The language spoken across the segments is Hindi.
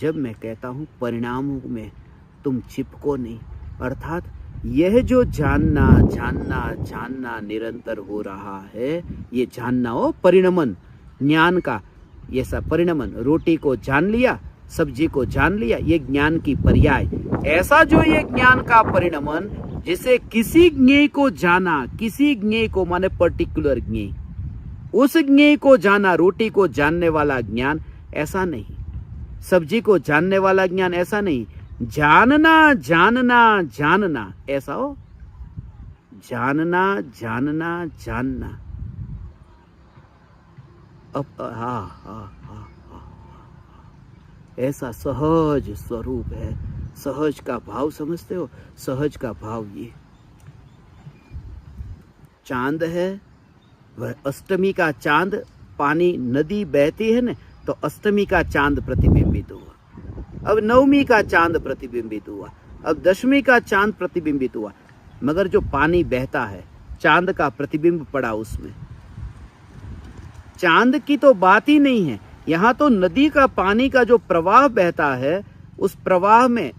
जब मैं कहता हूँ परिणामों में तुम चिपको नहीं, अर्थात यह जो जानना जानना जानना निरंतर हो रहा है, ये जानना हो परिणमन ज्ञान का, ये सब परिणमन, रोटी को जान लिया, सब्जी को जान लिया, ये ज्ञान की पर्याय। ऐसा जो ये ज्ञान का परिणमन, जिसे किसी ज्ञेय को जाना, किसी ज्ञेय को माने पर्टिकुलर ज्ञेय, उस ज्ञेय को जाना, रोटी को जानने वाला ज्ञान ऐसा नहीं, सब्जी को जानने वाला ज्ञान ऐसा नहीं, जानना जानना जानना ऐसा हो, जानना जानना जानना। अब ऐसा सहज स्वरूप है। सहज का भाव समझते हो? सहज का भाव ये चांद है, वह अष्टमी का चांद, पानी नदी बहती है ना, तो अष्टमी का चांद प्रतिबिंबित हुआ, अब नवमी का चांद प्रतिबिंबित हुआ, अब दशमी का चांद प्रतिबिंबित हुआ, मगर जो पानी बहता है चांद का प्रतिबिंब पड़ा उसमें। चांद की तो बात ही नहीं है, यहाँ तो नदी का पानी का जो प्रवाह बहता है, उस प्रवाह में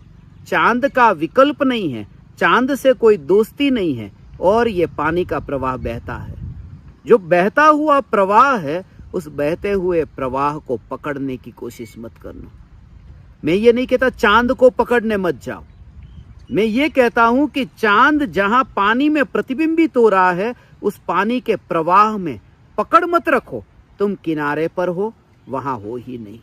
चांद का विकल्प नहीं है, चांद से कोई दोस्ती नहीं है, और ये पानी का प्रवाह बहता है। जो बहता हुआ प्रवाह है, उस बहते हुए प्रवाह को पकड़ने की कोशिश मत करना। मैं ये नहीं कहता चांद को पकड़ने मत जाओ, मैं ये कहता हूं कि चांद जहां पानी में प्रतिबिंबित हो रहा है, उस पानी के प्रवाह में पकड़ मत रखो। तुम किनारे पर हो, वहां हो ही नहीं।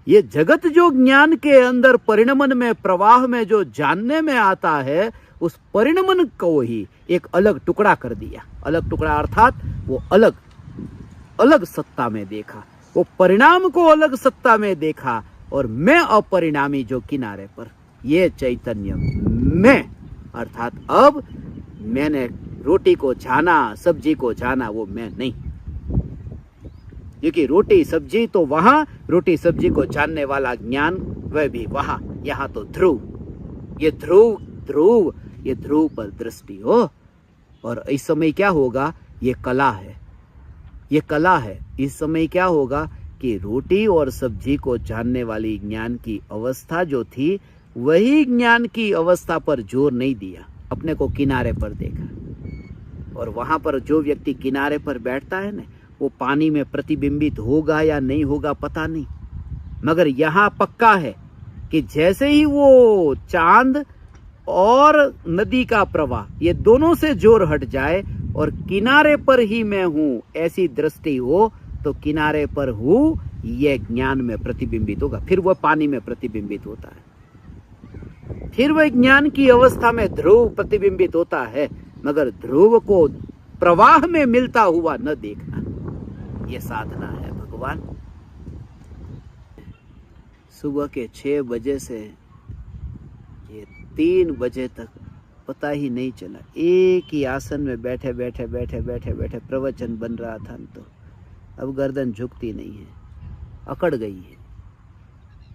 ये जगत जो ज्ञान के अंदर परिणमन में, प्रवाह में जो जानने में आता है, उस परिणमन को ही एक अलग टुकड़ा कर दिया। अलग टुकड़ा अर्थात वो अलग अलग सत्ता में देखा, वो परिणाम को अलग सत्ता में देखा, और मैं अपरिणामी जो किनारे पर, ये चैतन्य मैं, अर्थात अब मैंने रोटी को जाना, सब्जी को जाना, वो मैं नहीं। क्योंकि रोटी सब्जी तो वहां, रोटी सब्जी को जानने वाला ज्ञान वह भी वहां, यहां तो ध्रुव, ये ध्रुव ध्रुव, ये ध्रुव पर दृष्टि हो। और इस समय क्या होगा, ये कला है, ये कला है। इस समय क्या होगा कि रोटी और सब्जी को जानने वाली ज्ञान की अवस्था जो थी, वही ज्ञान की अवस्था पर जोर नहीं दिया, अपने को किनारे पर देखा। और वहां पर जो व्यक्ति किनारे पर बैठता है ना, वो पानी में प्रतिबिंबित होगा या नहीं होगा पता नहीं, मगर यहां पक्का है कि जैसे ही वो चांद और नदी का प्रवाह, ये दोनों से जोर हट जाए और किनारे पर ही मैं हूं ऐसी दृष्टि हो, तो किनारे पर हूं यह ज्ञान में प्रतिबिंबित होगा। फिर वह पानी में प्रतिबिंबित होता है, फिर वह ज्ञान की अवस्था में ध्रुव प्रतिबिंबित होता है, मगर ध्रुव को प्रवाह में मिलता हुआ न देखना, यह साधना है भगवान। सुबह के 6 बजे से ये 3 बजे तक पता ही नहीं चला, एक ही आसन में बैठे बैठे बैठे बैठे बैठे प्रवचन बन रहा था। तो अब गर्दन झुकती नहीं है, अकड़ गई है,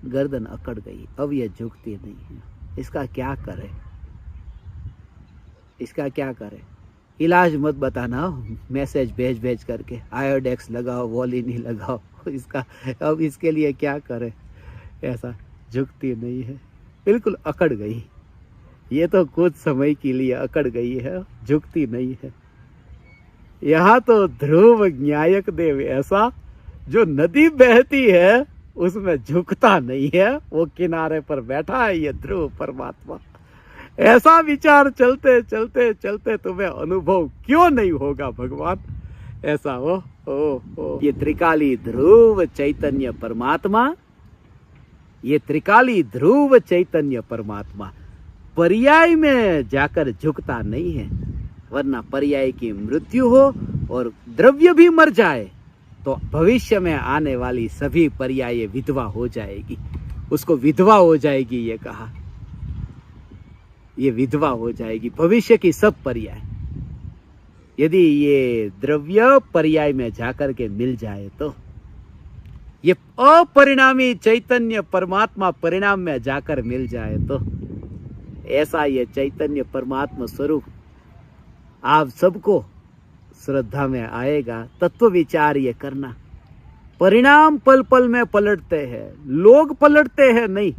गर्दन अकड़ गई, अब यह झुकती नहीं है। इसका क्या करे, इसका क्या करे? इलाज मत बताना, मैसेज भेज भेज करके आयोडेक्स लगाओ, वॉलिनी लगाओ, इसका अब इसके लिए क्या करे? ऐसा झुकती नहीं है, बिल्कुल अकड़ गई। ये तो कुछ समय के लिए अकड़ गई है, झुकती नहीं है। यहाँ तो ध्रुव न्यायक देव ऐसा, जो नदी बहती है उसमें झुकता नहीं है, वो किनारे पर बैठा है, ये ध्रुव परमात्मा। ऐसा विचार चलते चलते चलते तुम्हें अनुभव क्यों नहीं होगा भगवान? ऐसा हो ये त्रिकाली ध्रुव चैतन्य परमात्मा, ये त्रिकाली ध्रुव चैतन्य परमात्मा पर्याय में जाकर झुकता नहीं है। वरना पर्याय की मृत्यु हो और द्रव्य भी मर जाए, तो भविष्य में आने वाली सभी पर्याय विधवा हो जाएगी, उसको विधवा हो जाएगी ये कहा, ये विधवा हो जाएगी भविष्य की सब पर्याय। यदि ये द्रव्य पर्याय में जाकर के मिल जाए, तो ये अपरिणामी चैतन्य परमात्मा परिणाम में जाकर मिल जाए, तो ऐसा ये चैतन्य परमात्मा स्वरूप आप सबको श्रद्धा में आएगा। तत्व विचार ये करना, परिणाम पल पल में पलटते हैं, लोग पलटते हैं नहीं,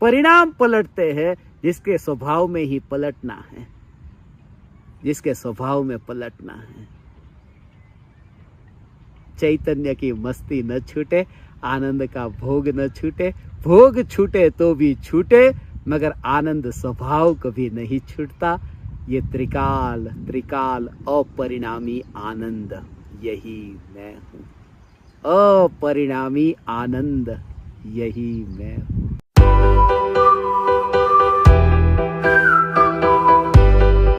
परिणाम पलटते हैं। जिसके स्वभाव में ही पलटना है, जिसके स्वभाव में पलटना है। चैतन्य की मस्ती न छूटे, आनंद का भोग न छूटे, भोग छूटे तो भी छूटे, मगर आनंद स्वभाव कभी नहीं छूटता। ये त्रिकाल त्रिकाल अपरिणामी आनंद, यही मैं हूँ। अपरिणामी आनंद, यही मैं हूँ।